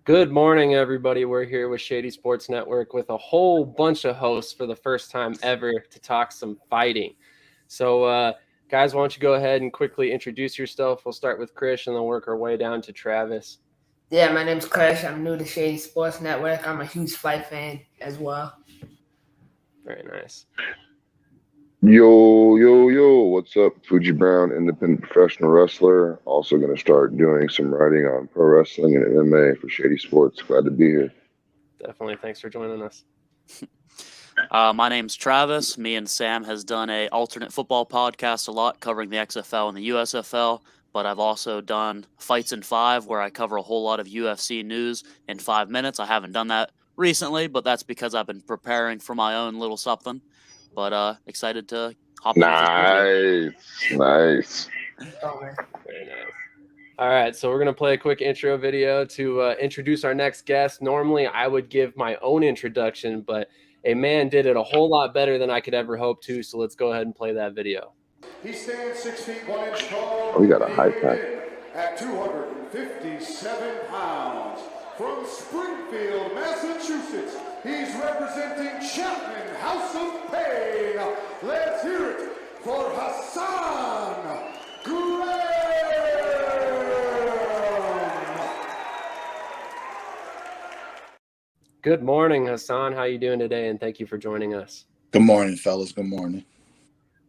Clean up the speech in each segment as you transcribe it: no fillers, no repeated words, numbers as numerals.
Good morning, everybody. We're here with Shady Sports Network with a whole bunch of hosts for the first time ever to talk some fighting. So, guys, why don't you go ahead and quickly introduce yourself? We'll start with Krish and then work our way down to Travis. Yeah, my name's Krish. I'm new to Shady Sports Network. I'm a huge fight fan as well. Very nice. Yo, what's up? Fuji Brown, independent professional wrestler. Also going to start doing some writing on pro wrestling and MMA for Shady Sports. Glad to be here. Definitely. Thanks for joining us. My name's Travis. Me and Sam has done a alternate football podcast a lot covering the XFL and the USFL, but I've also done Fights in 5 where I cover a whole lot of UFC news in 5 minutes. I haven't done that recently, but that's because I've been preparing for my own little something. But excited to hop in with this. Nice. Very nice. All right, so we're going to play a quick intro video to introduce our next guest. Normally, I would give my own introduction, but a man did it a whole lot better than I could ever hope to, so let's go ahead and play that video. He stands 6 feet 1 inch tall. We got a high pack. At 257 pounds. From Springfield, Massachusetts, he's representing Chapman House of Pain. Let's hear it for Hassan Graham. Good morning, Hassan. How you doing today? And thank you for joining us. Good morning, fellas. Good morning.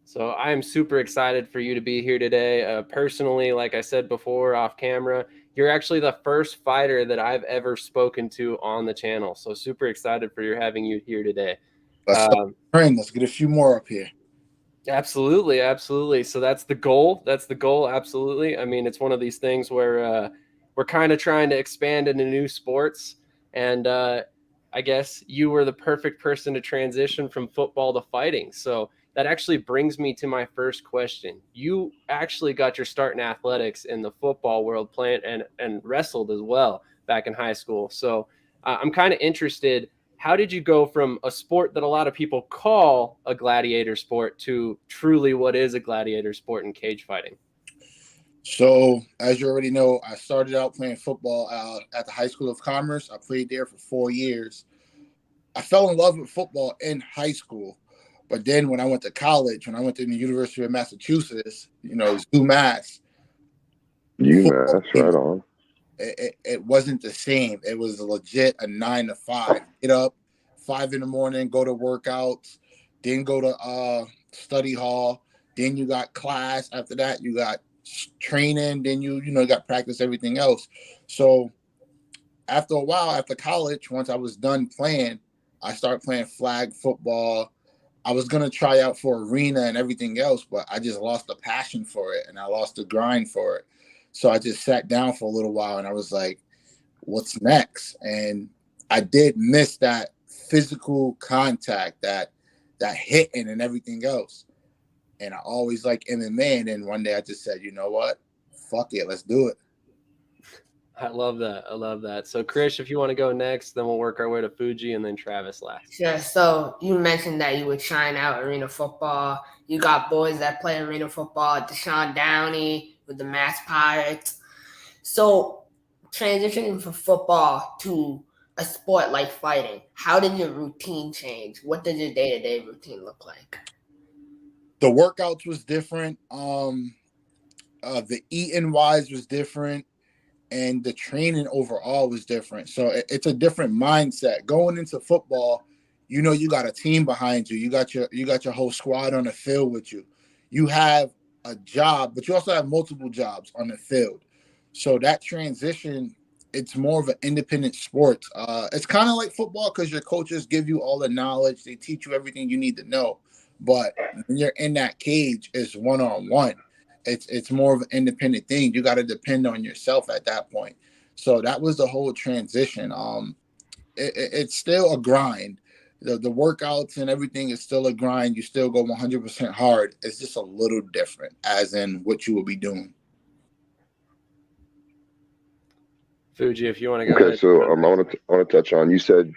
So I am super excited for you to be here today. Personally, like I said before off camera, you're actually the first fighter that I've ever spoken to on the channel. So super excited for having you here today. Let's get a few more up here. Absolutely. So that's the goal. Absolutely. I mean, it's one of these things where we're kind of trying to expand into new sports. And I guess you were the perfect person to transition from football to fighting. So that actually brings me to my first question. You actually got your start in athletics in the football world, playing and wrestled as well back in high school. So I'm kind of interested, how did you go from a sport that a lot of people call a gladiator sport to truly what is a gladiator sport in cage fighting? So, as you already know, I started out playing football at the High School of Commerce. I played there for 4 years. I fell in love with football in high school. But then when I went to college, when I went to the University of Massachusetts, UMass. UMass, right on. It wasn't the same. It was legit a 9 to 5. Get up 5 in the morning, go to workouts, then go to study hall. Then you got class. After that, you got training. Then you got practice, everything else. So after a while, after college, once I was done playing, I started playing flag football. I was going to try out for arena and everything else, but I just lost the passion for it and I lost the grind for it. So I just sat down for a little while and I was like, what's next? And I did miss that physical contact, that hitting and everything else. And I always like MMA. And then one day I just said, you know what? Fuck it. Let's do it. I love that. So, Krish, if you want to go next, then we'll work our way to Fuji and then Travis last. Sure. So you mentioned that you were trying out arena football. You got boys that play arena football, Deshaun Downey with the Mass Pirates. So transitioning from football to a sport like fighting, how did your routine change? What did your day-to-day routine look like? The workouts was different. The eating wise was different. And the training overall was different. So it's a different mindset. Going into football, you got a team behind you. You got your whole squad on the field with you. You have a job, but you also have multiple jobs on the field. So that transition, it's more of an independent sport. It's kind of like football because your coaches give you all the knowledge. They teach you everything you need to know. But when you're in that cage, it's one-on-one. It's more of an independent thing. You got to depend on yourself at that point. So that was the whole transition. It's still a grind. The workouts and everything is still a grind. You still go 100% hard. It's just a little different as in what you will be doing. Fuji, if you want to go ahead. Okay, so I want to touch on, you said,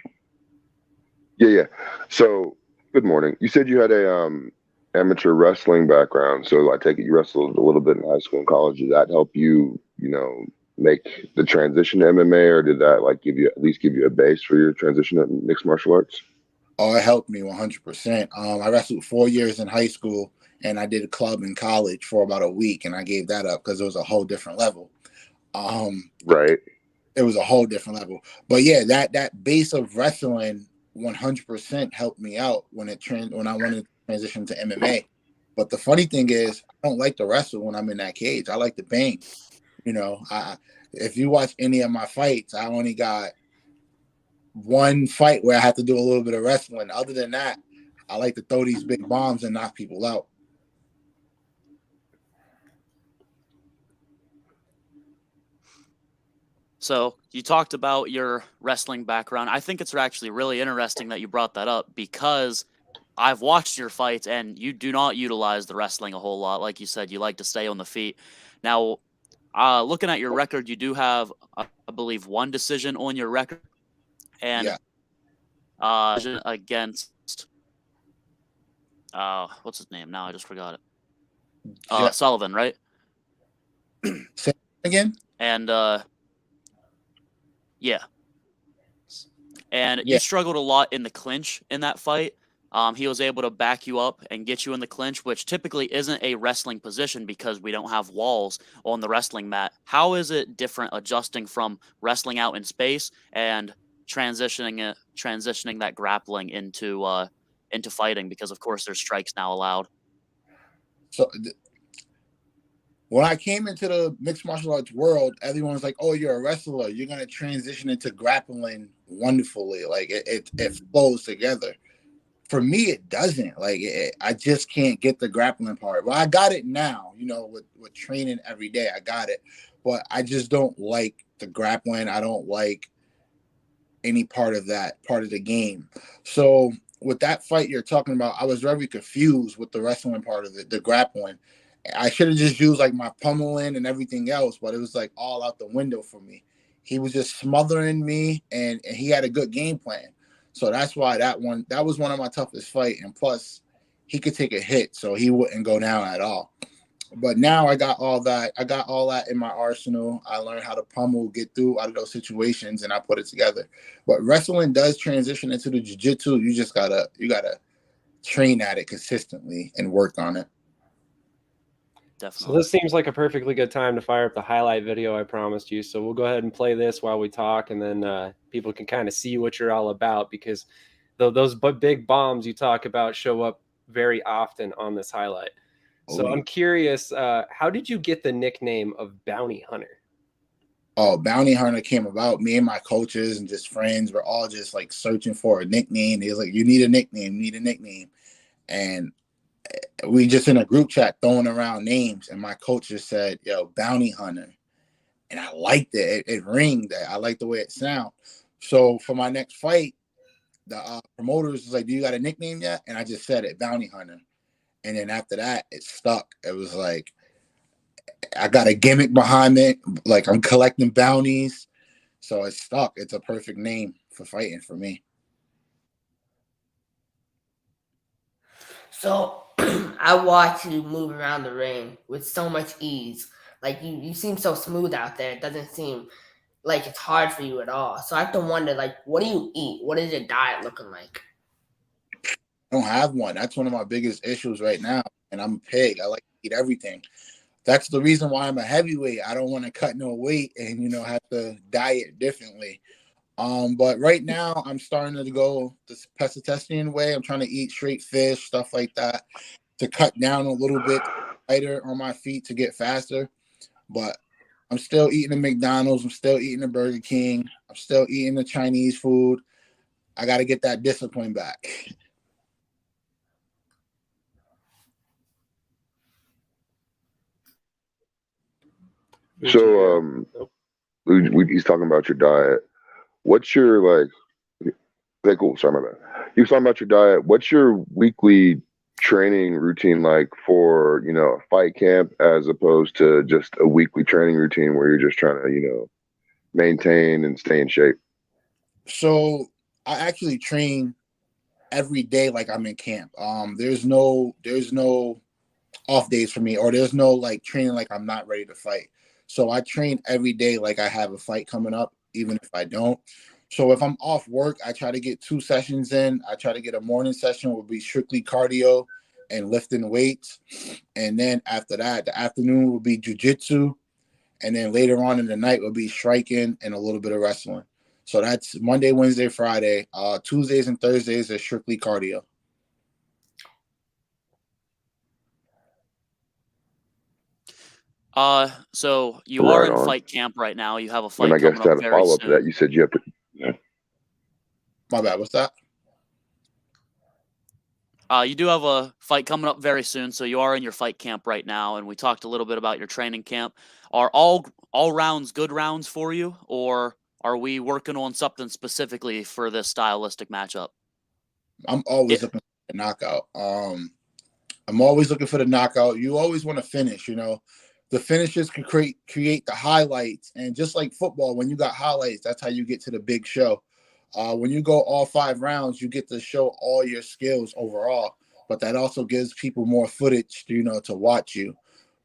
yeah. So, good morning. You said you had a amateur wrestling background, so I take it you wrestled a little bit in high school and college. Did that help you, make the transition to MMA, or did that like at least give you a base for your transition to mixed martial arts? Oh, it helped me 100%. I wrestled 4 years in high school, and I did a club in college for about a week, and I gave that up because it was a whole different level. Right. It was a whole different level. But yeah, that base of wrestling 100% helped me out when I wanted to transition to MMA. But the funny thing is, I don't like to wrestle when I'm in that cage. I like to bang. If you watch any of my fights, I only got one fight where I have to do a little bit of wrestling. Other than that, I like to throw these big bombs and knock people out. So you talked about your wrestling background. I think it's actually really interesting that you brought that up because I've watched your fights and you do not utilize the wrestling a whole lot. Like you said, you like to stay on the feet. Now, looking at your record, you do have, I believe, one decision on your record. And against, what's his name? Now I just forgot it. Sullivan, right? Say again? And yeah. And you struggled a lot in the clinch in that fight. He was able to back you up and get you in the clinch, which typically isn't a wrestling position because we don't have walls on the wrestling mat. How is it different adjusting from wrestling out in space and transitioning that grappling into fighting? Because of course there's strikes now allowed. So when I came into the mixed martial arts world, everyone was like, "Oh, you're a wrestler. You're gonna transition into grappling wonderfully. Like it flows together." For me, it doesn't. Like I just can't get the grappling part. Well, I got it now. With training every day, I got it. But I just don't like the grappling. I don't like any part of that part of the game. So with that fight you're talking about, I was very confused with the wrestling part of it, the grappling. I should have just used like my pummeling and everything else, but it was like all out the window for me. He was just smothering me, and he had a good game plan. So that's why that was one of my toughest fights. And plus, he could take a hit, so he wouldn't go down at all. But now I got all that. I got all that in my arsenal. I learned how to pummel, get through out of those situations, and I put it together. But wrestling does transition into the jiu-jitsu. You gotta train at it consistently and work on it. Definitely. So this seems like a perfectly good time to fire up the highlight video I promised you. So we'll go ahead and play this while we talk, and then people can kind of see what you're all about, because those big bombs you talk about show up very often on this highlight. So I'm curious, how did you get the nickname of Bounty Hunter? Oh, Bounty Hunter came about. Me and my coaches and just friends were all just like searching for a nickname. They was like, "You need a nickname, you need a nickname." And we just in a group chat throwing around names, and my coach just said, "Yo, Bounty Hunter," and I liked it. It ringed. I liked the way it sounded. So for my next fight, the promoters was like, "Do you got a nickname yet?" And I just said it, Bounty Hunter. And then after that, it stuck. It was like I got a gimmick behind it. Like I'm collecting bounties, so it stuck. It's a perfect name for fighting for me. So I watch you move around the ring with so much ease. Like you seem so smooth out there. It doesn't seem like it's hard for you at all. So I have to wonder, like, what do you eat? What is your diet looking like? I don't have one. That's one of my biggest issues right now. And I'm a pig. I like to eat everything. That's the reason why I'm a heavyweight. I don't want to cut no weight and have to diet differently. But right now I'm starting to go the pescatarian way. I'm trying to eat straight fish, stuff like that, to cut down a little bit lighter on my feet to get faster. But I'm still eating the McDonald's. I'm still eating the Burger King. I'm still eating the Chinese food. I got to get that discipline back. So, he's talking about your diet. What's your cool. Sorry, my bad. You was talking about your diet. What's your weekly training routine like for a fight camp, as opposed to just a weekly training routine where you're just trying to maintain and stay in shape? So I actually train every day like I'm in camp. There's no off days for me, or there's no like training like I'm not ready to fight. So I train every day like I have a fight coming up, even if I don't. So if I'm off work, I try to get 2 sessions in. I try to get a morning session will be strictly cardio and lifting weights. And then after that, the afternoon will be jujitsu. And then later on in the night will be striking and a little bit of wrestling. So that's Monday, Wednesday, Friday. Tuesdays and Thursdays are strictly cardio. So you Right are in on. fight camp right now. You have a And fight I guess coming to up have a very follow up to that, soon. you said you have to. Yeah. My bad. What's that? You do have a fight coming up very soon, so you are in your fight camp right now, and we talked a little bit about your training camp. Are all rounds good rounds for you, or are we working on something specifically for this stylistic matchup? I'm always looking for the knockout. I'm always looking for the knockout. You always want to finish, you know. The finishes can create the highlights. And just like football, when you got highlights, that's how you get to the big show. When you go all 5 rounds, you get to show all your skills overall. But that also gives people more footage, you know, to watch you.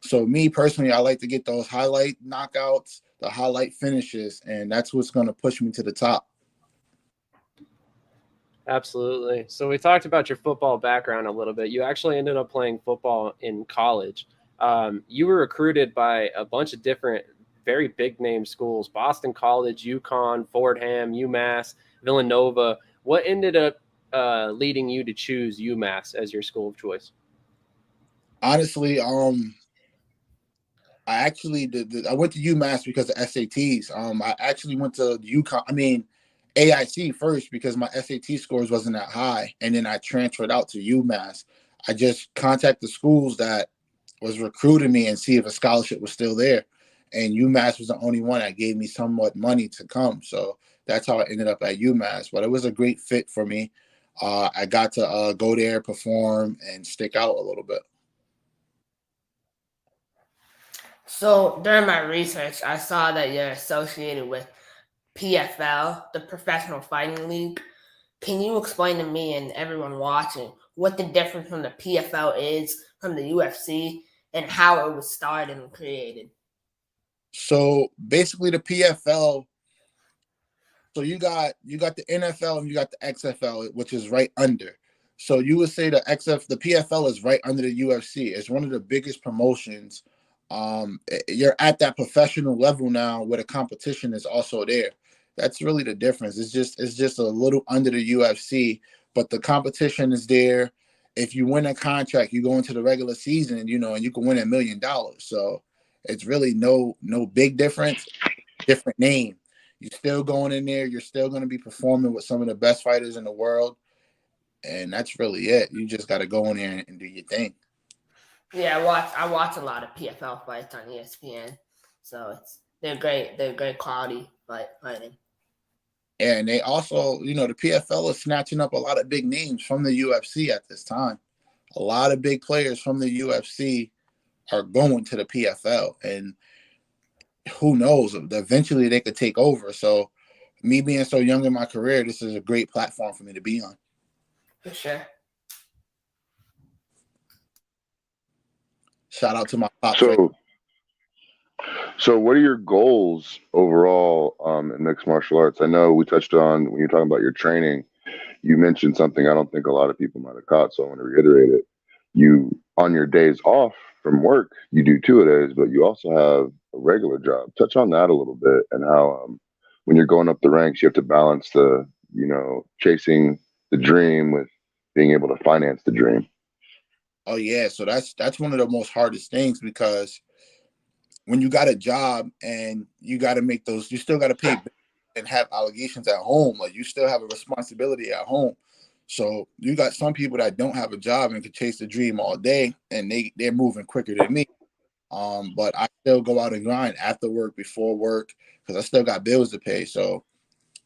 So me personally, I like to get those highlight knockouts, the highlight finishes, and that's what's going to push me to the top. Absolutely. So we talked about your football background a little bit. You actually ended up playing football in college. You were recruited by a bunch of different, very big name schools: Boston College, UConn, Fordham, UMass, Villanova. What ended up leading you to choose UMass as your school of choice? Honestly, I actually I went to UMass because of SATs. I actually went to UConn. I mean, AIC first because my SAT scores wasn't that high, and then I transferred out to UMass. I just contacted the schools that was recruiting me and see if a scholarship was still there, and UMass was the only one that gave me somewhat money to come. So that's how I ended up at UMass. But it was a great fit for me. I got to go there, perform, and stick out a little bit. So during my research, I saw that you're associated with PFL, the Professional Fighting League. Can you explain to me and everyone watching what the difference from the PFL is from the UFC and how it was started and created? So basically, the PFL. So you got the NFL and you got the XFL, which is right under. So you would say the PFL is right under the UFC. It's one of the biggest promotions. You're at that professional level now where the competition is also there. That's really the difference. It's just a little under the UFC, but the competition is there. If you win a contract, you go into the regular season, you know, and you can win $1 million. So it's really no big difference. Different name. You're still going in there. You're still going to be performing with some of the best fighters in the world, and that's really it. You just got to go in there and do your thing. Yeah, I watch a lot of PFL fights on ESPN, so they're great. They're great quality fighting. And they also, you know, the PFL is snatching up a lot of big names from the UFC at this time. A lot of big players from the UFC are going to the PFL, and who knows? Eventually, they could take over. So, me being so young in my career, this is a great platform for me to be on. For sure. Shout out to my pops. So what are your goals overall in mixed martial arts? I know we touched on when you're talking about your training, you mentioned something I don't think a lot of people might have caught, so I want to reiterate it. You, on your days off from work, you do 2-a-days, but you also have a regular job. Touch on that a little bit and how when you're going up the ranks, you have to balance the, you know, chasing the dream with being able to finance the dream. Oh yeah, so that's one of the most hardest things because when you got a job and you got to make those, you still got to pay and have obligations at home. Like you still have a responsibility at home. So you got some people that don't have a job and can chase the dream all day, and they're moving quicker than me. But I still go out and grind after work, before work, because I still got bills to pay. So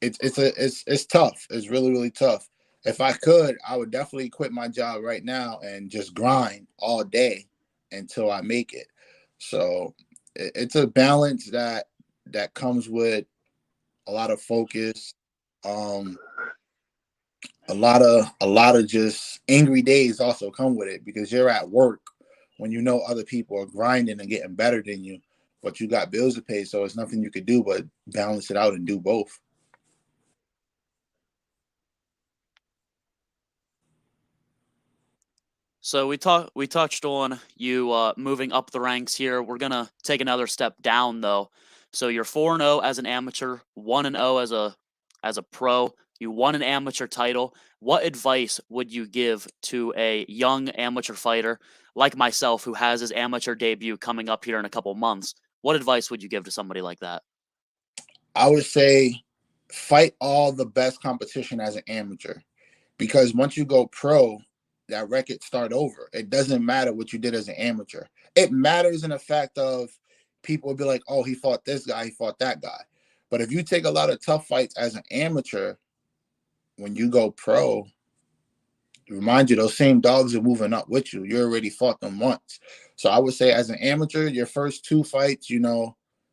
it's tough. It's really tough. If I could, I would definitely quit my job right now and just grind all day until I make it. So it's a balance that comes with a lot of focus, a lot of just angry days also come with it because you're at work when you know other people are grinding and getting better than you, but you got bills to pay, so it's nothing you could do but balance it out and do both. So we touched on you moving up the ranks here. We're gonna take another step down though. So you're 4-0 as an amateur, 1-0 as a pro. You won an amateur title. What advice would you give to a young amateur fighter like myself who has his amateur debut coming up here in a couple months? What advice would you give to somebody like that? I would say fight all the best competition as an amateur, because once you go pro, that record start over. It doesn't matter what you did as an amateur. It matters in the fact of people will be like, oh, he fought this guy, he fought that guy. But if you take a lot of tough fights as an amateur, when you go pro, remind you, those same dogs are moving up with you. You already fought them once. So I would say as an amateur, your first 2 fights,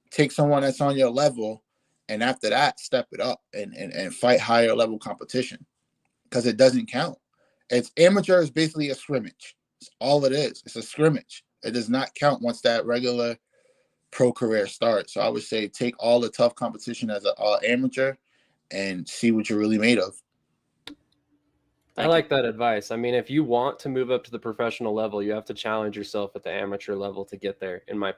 take someone that's on your level, and after that, step it up and fight higher level competition, because it doesn't count. It's amateur is basically a scrimmage. It's all it is. It's a scrimmage. It does not count once that regular pro career starts. So I would say take all the tough competition as an amateur and see what you're really made of. I like that advice. I mean, if you want to move up to the professional level, you have to challenge yourself at the amateur level to get there, in my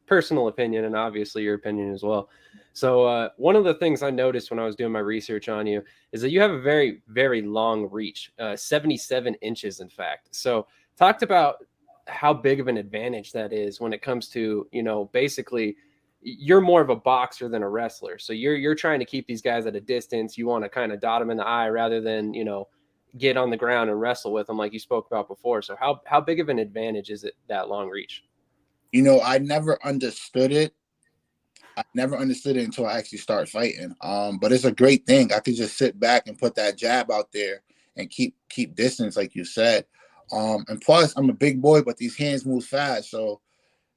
personal opinion, and obviously your opinion as well. So one of the things I noticed when I was doing my research on you is that you have a very, very long reach, 77 inches, in fact. So talked about how big of an advantage that is when it comes to, basically you're more of a boxer than a wrestler. So you're trying to keep these guys at a distance. You want to kind of dot them in the eye rather than, get on the ground and wrestle with them like you spoke about before. So how big of an advantage is it, that long reach? I never understood it. I never understood it until I actually started fighting. But it's a great thing. I could just sit back and put that jab out there and keep distance, like you said. And plus, I'm a big boy, but these hands move fast, so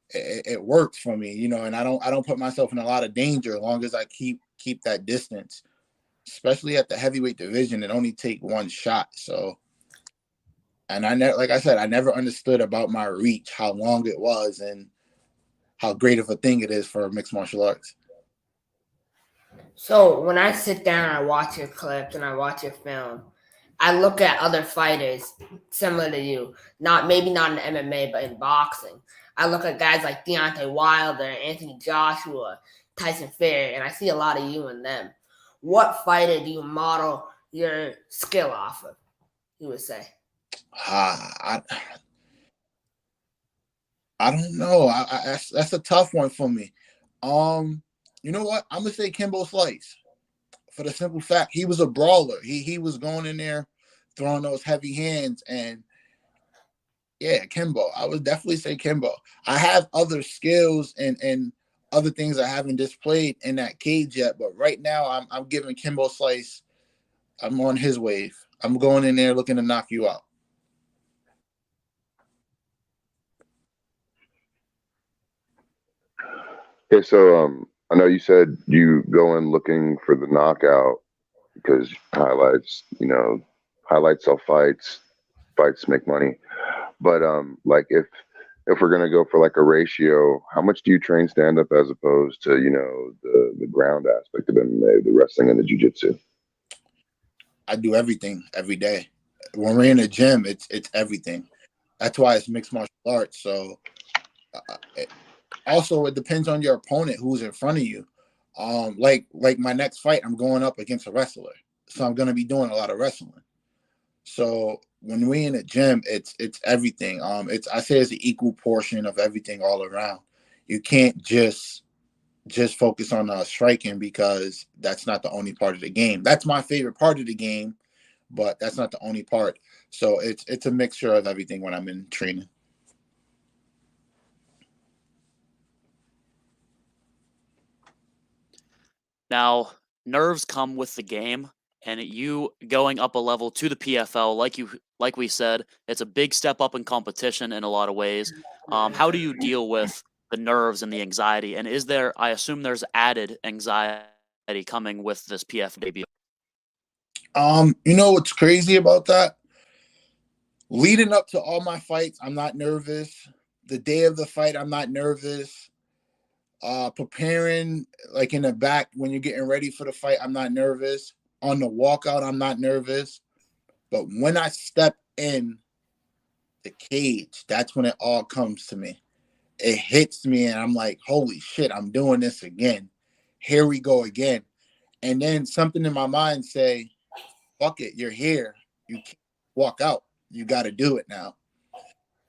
it works for me, And I don't put myself in a lot of danger as long as I keep that distance. Especially at the heavyweight division, it only take one shot. So, and like I said, I never understood about my reach, how long it was, and how great of a thing it is for mixed martial arts. So when I sit down and I watch your clips and I watch your film, I look at other fighters similar to you, maybe not in MMA, but in boxing. I look at guys like Deontay Wilder, Anthony Joshua, Tyson Fury, and I see a lot of you in them. What fighter do you model your skill off of, you would say? I don't know. That's a tough one for me. You know what? I'm gonna say Kimbo Slice, for the simple fact he was a brawler. He was going in there, throwing those heavy hands, and yeah, Kimbo. I would definitely say Kimbo. I have other skills and other things I haven't displayed in that cage yet, but right now I'm giving Kimbo Slice. I'm on his wave. I'm going in there looking to knock you out. Okay, so I know you said you go in looking for the knockout because highlights sell fights, fights make money. But like if we're gonna go for like a ratio, how much do you train stand up as opposed to the ground aspect of MMA, the wrestling and the jiu-jitsu? I do everything every day. When we're in the gym, it's everything. That's why it's mixed martial arts. So also it depends on your opponent who's in front of you. Like my next fight, I'm going up against a wrestler, so I'm gonna be doing a lot of wrestling. So when we're in the gym, it's everything. I say it's an equal portion of everything all around. You can't just focus on striking, because that's not the only part of the game. That's my favorite part of the game, but that's not the only part. So it's a mixture of everything when I'm in training. Now, nerves come with the game, and you going up a level to the PFL, like we said, it's a big step up in competition in a lot of ways. How do you deal with the nerves and the anxiety? And I assume there's added anxiety coming with this PF debut? What's crazy about that? Leading up to all my fights, I'm not nervous. The day of the fight, I'm not nervous. Preparing, like in the back when you're getting ready for the fight, I'm not nervous. On the walkout, I'm not nervous. But when I step in the cage, that's when it all comes to me. It hits me and I'm like, holy shit, I'm doing this again. Here we go again. And then something in my mind say, fuck it, you're here. You can't walk out. You got to do it now.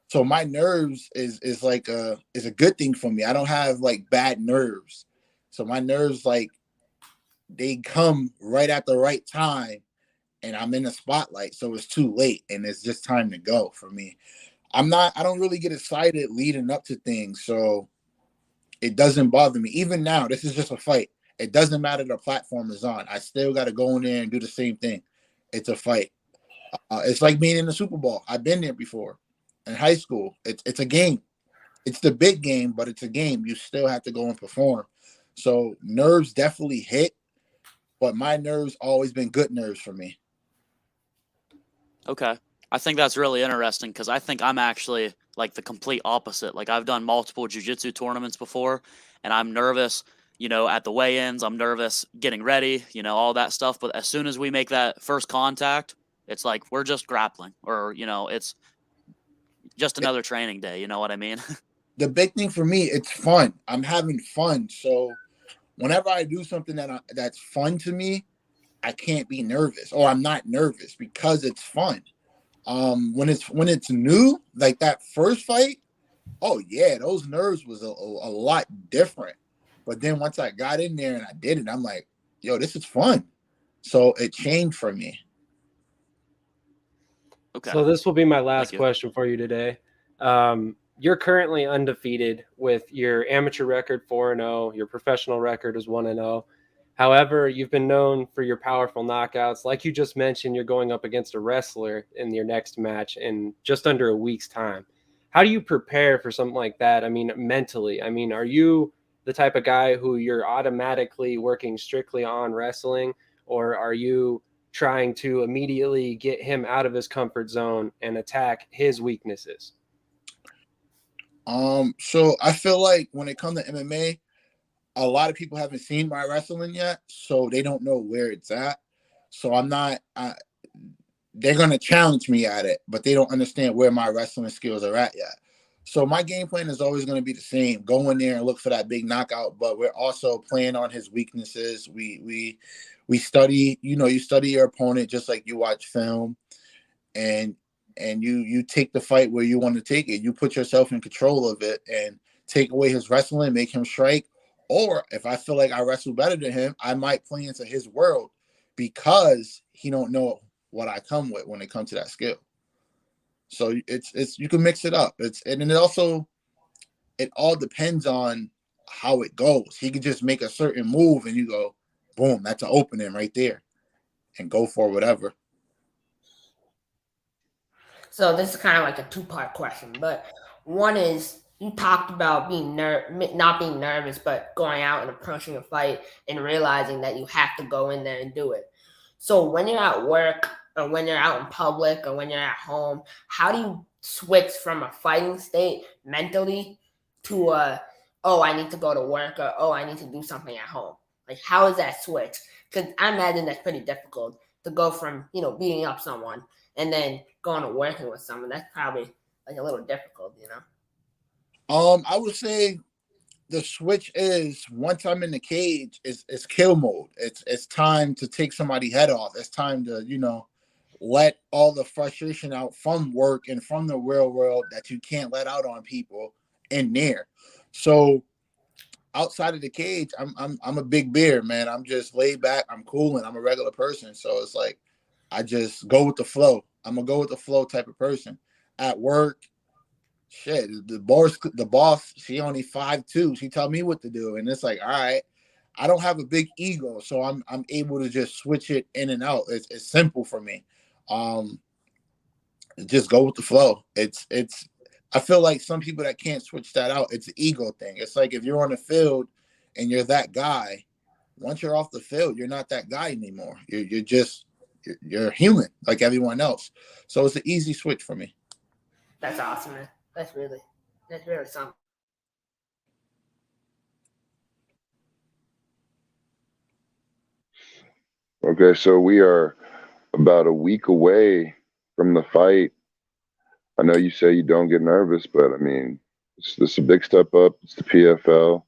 So my nerves is a good thing for me. I don't have like bad nerves. So my nerves, like, they come right at the right time and I'm in the spotlight. So it's too late and it's just time to go for me. I don't really get excited leading up to things. So it doesn't bother me. Even now, this is just a fight. It doesn't matter the platform is on. I still got to go in there and do the same thing. It's a fight. It's like being in the Super Bowl. I've been there before. In high school, it's a game. It's the big game, but it's a game. You still have to go and perform. So nerves definitely hit, but my nerves always been good nerves for me. Okay. I think that's really interesting because I think I'm actually like the complete opposite. Like I've done multiple jiu-jitsu tournaments before and I'm nervous, at the weigh-ins, I'm nervous getting ready, all that stuff. But as soon as we make that first contact, it's like we're just grappling or, it's just another training day. You know what I mean? The big thing for me, it's fun. I'm having fun. So whenever I do something that's fun to me, I can't be nervous or I'm not nervous because it's fun. When it's new, like that first fight, oh yeah, those nerves was a lot different. But then once I got in there and I did it, I'm like, yo, this is fun. So it changed for me. Okay. So this will be my last question for you today. You're currently undefeated with your amateur record 4-0. Your professional record is 1-0. However, you've been known for your powerful knockouts. Like you just mentioned, you're going up against a wrestler in your next match in just under a week's time. How do you prepare for something like that? I mean, mentally. I mean, are you the type of guy who you're automatically working strictly on wrestling, or are you trying to immediately get him out of his comfort zone and attack his weaknesses? So I feel like when it comes to MMA, a lot of people haven't seen my wrestling yet, so they don't know where it's at. So they're going to challenge me at it, but they don't understand where my wrestling skills are at yet. So my game plan is always going to be the same. Go in there and look for that big knockout, but we're also playing on his weaknesses. We study, you study your opponent just like you watch film, and you take the fight where you want to take it. You put yourself in control of it and take away his wrestling, make him strike. Or if I feel like I wrestle better than him, I might play into his world because he don't know what I come with when it comes to that skill. So it's you can mix it up. It all depends on how it goes. He could just make a certain move and you go, boom, that's an opening right there, and go for whatever. So this is kind of like a two-part question, but one is you talked about not being nervous, but going out and approaching a fight and realizing that you have to go in there and do it. So when you're at work or when you're out in public or when you're at home, how do you switch from a fighting state mentally to I need to go to work or, I need to do something at home? Like, how is that switch? Because I imagine that's pretty difficult to go from, beating up someone and then going to working with someone. That's probably like a little difficult, I would say the switch is once I'm in the cage, it's kill mode. It's time to take somebody's head off. It's time to, let all the frustration out from work and from the real world that you can't let out on people in there. So outside of the cage, I'm a big bear, man. I'm just laid back. I'm cool and I'm a regular person. So it's like I just go with the flow. I'm a go with the flow type of person. At work, shit, the boss, she only 5'2". She tell me what to do. And it's like, all right, I don't have a big ego, so I'm able to just switch it in and out. It's simple for me. Just go with the flow. I feel like some people that can't switch that out, it's an ego thing. It's like if you're on the field and you're that guy, once you're off the field, you're not that guy anymore. You're human like everyone else. So it's an easy switch for me. That's awesome, man. That's really something. Okay, so we are about a week away from the fight. I know you say you don't get nervous, but I mean, this is a big step up. It's the PFL.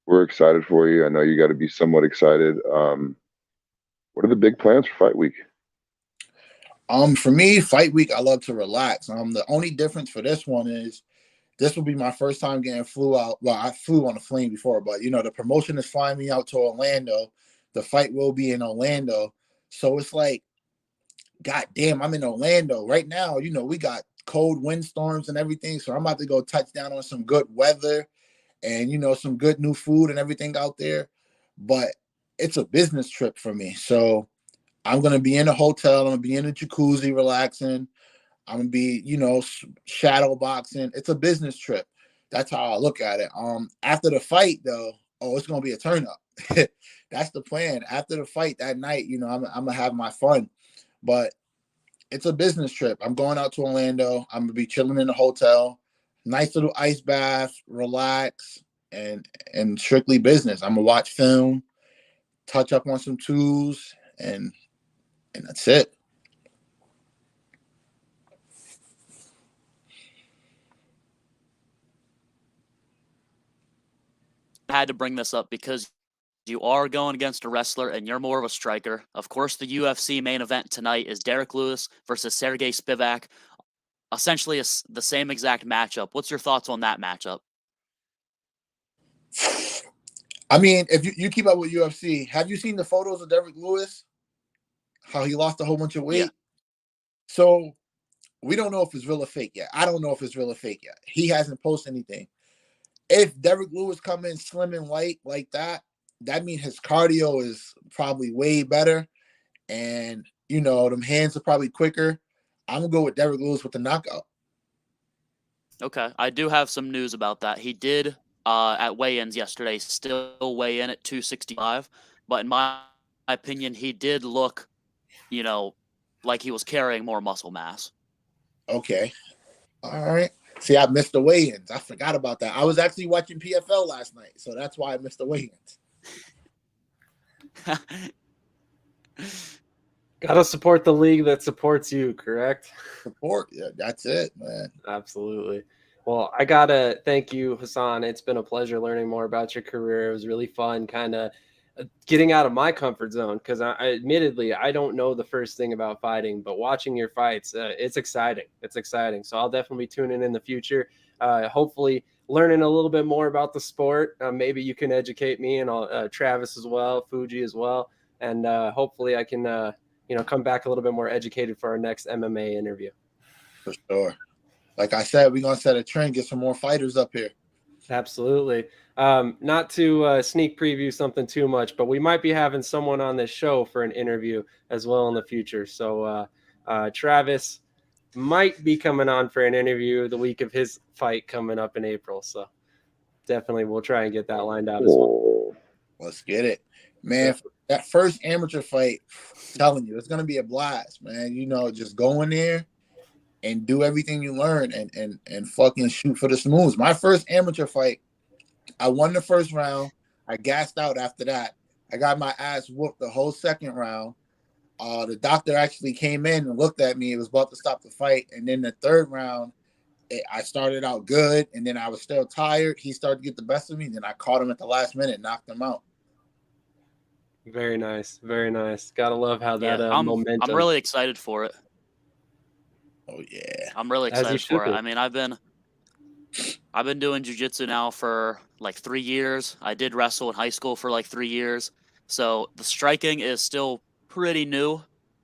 We're excited for you. I know you got to be somewhat excited. What are the big plans for fight week? For me, fight week, I love to relax. The only difference for this one is this will be my first time getting flew out. Well, I flew on a plane before, but the promotion is flying me out to Orlando. The fight will be in Orlando. So it's like, God damn, I'm in Orlando right now. We got cold windstorms and everything. So I'm about to go touch down on some good weather and some good new food and everything out there. But it's a business trip for me. So I'm gonna be in a hotel, I'm gonna be in a jacuzzi relaxing. I'm gonna be, shadow boxing. It's a business trip. That's how I look at it. After the fight though, it's gonna be a turn up. That's the plan. After the fight that night, I'm gonna have my fun. But it's a business trip. I'm going out to Orlando. I'm gonna be chilling in the hotel. Nice little ice bath, relax, and strictly business. I'm gonna watch film, touch up on some tools, and that's it. I had to bring this up because you are going against a wrestler and you're more of a striker. Of course, the UFC main event tonight is Derek Lewis versus Sergey Spivak. Essentially the same exact matchup. What's your thoughts on that matchup? I mean, if you keep up with UFC, have you seen the photos of Derek Lewis? How he lost a whole bunch of weight? Yeah. So we don't know if it's real or fake yet. I don't know if it's real or fake yet. He hasn't posted anything. If Derek Lewis come in slim and light like that means his cardio is probably way better. And, them hands are probably quicker. I'm going to go with Derek Lewis with the knockout. Okay. I do have some news about that. He did, at weigh-ins yesterday, still weigh in at 265. But in my opinion, he did look, like he was carrying more muscle mass. Okay. All right. See, I missed the weigh-ins. I forgot about that. I was actually watching PFL last night, so that's why I missed the weigh-ins. Gotta support the league that supports you, correct? Support. Yeah, that's it, man. Absolutely. Well, I gotta thank you, Hassan. It's been a pleasure learning more about your career. It was really fun, kind of getting out of my comfort zone because I admittedly I don't know the first thing about fighting, but watching your fights, it's exciting. It's exciting. So I'll definitely be tuning in the future. Hopefully, learning a little bit more about the sport. Maybe you can educate me and Travis as well, Fuji as well, and hopefully I can come back a little bit more educated for our next MMA interview. For sure. Like I said, we're going to set a trend, get some more fighters up here. Absolutely. Not to sneak preview something too much, but we might be having someone on this show for an interview as well in the future. So Travis might be coming on for an interview the week of his fight coming up in April. So definitely we'll try and get that lined out as well. Let's get it. Man, that first amateur fight, I'm telling you, it's going to be a blast, man. Just go in there and do everything you learn and fucking shoot for the smooths. My first amateur fight, I won the first round. I gassed out after that. I got my ass whooped the whole second round. The doctor actually came in and looked at me. It was about to stop the fight. And then the third round, I started out good, and then I was still tired. He started to get the best of me. Then I caught him at the last minute, knocked him out. Very nice. Very nice. Gotta love how that momentum. I'm really excited for it. Oh yeah, I'm really excited for it. I mean, I've been doing jiu-jitsu now for like 3 years. I did wrestle in high school for like 3 years. So the striking is still pretty new,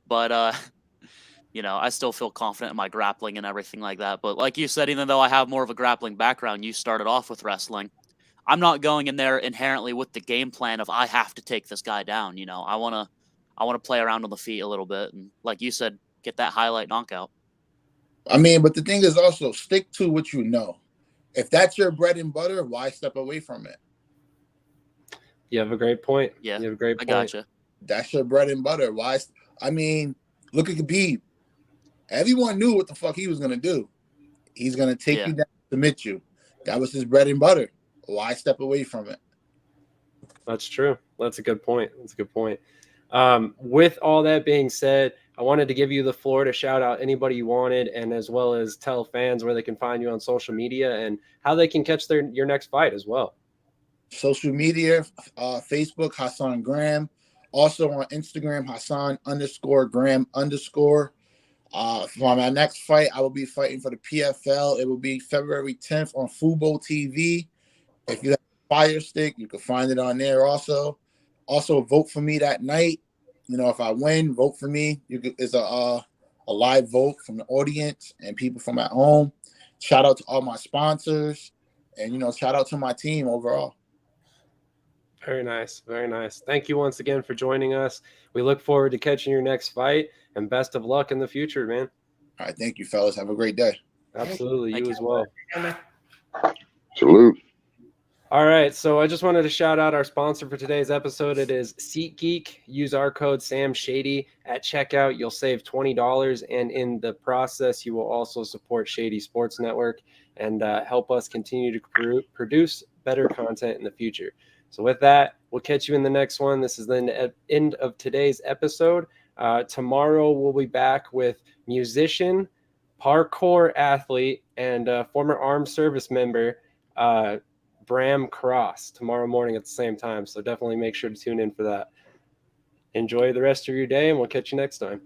but I still feel confident in my grappling and everything like that. But like you said, even though I have more of a grappling background, you started off with wrestling. I'm not going in there inherently with the game plan of I have to take this guy down. I want to play around on the feet a little bit and, like you said, get that highlight knockout. I mean, but the thing is also stick to what you know. If that's your bread and butter, why step away from it? You have a great point. Yeah, you have a great point. I gotcha. That's your bread and butter. Why? I mean, look at Khabib. Everyone knew what the fuck he was going to do. He's going to take you down, submit you. That was his bread and butter. Why step away from it? That's true. That's a good point. With all that being said, I wanted to give you the floor to shout out anybody you wanted, and as well as tell fans where they can find you on social media and how they can catch your next fight as well. Social media, Facebook, Hassan Graham. Also on Instagram, Hassan_Graham_. For my next fight, I will be fighting for the PFL. It will be February 10th on Fubo TV. If you have a Fire Stick, you can find it on there also. Also, vote for me that night. You know, if I win, vote for me. It's a live vote from the audience and people from at home. Shout out to all my sponsors, and shout out to my team overall. Very nice. Very nice. Thank you once again for joining us. We look forward to catching your next fight, and best of luck in the future, man. All right. Thank you, fellas. Have a great day. Absolutely. You as well. Salute. All right. So I just wanted to shout out our sponsor for today's episode. It is SeatGeek. Use our code SamShady at checkout. You'll save $20. And in the process, you will also support Shady Sports Network and help us continue to produce better content in the future. So with that, we'll catch you in the next one. This is the end of today's episode. Tomorrow, we'll be back with musician, parkour athlete, and former armed service member, Bram Cross, tomorrow morning at the same time. So definitely make sure to tune in for that. Enjoy the rest of your day, and we'll catch you next time.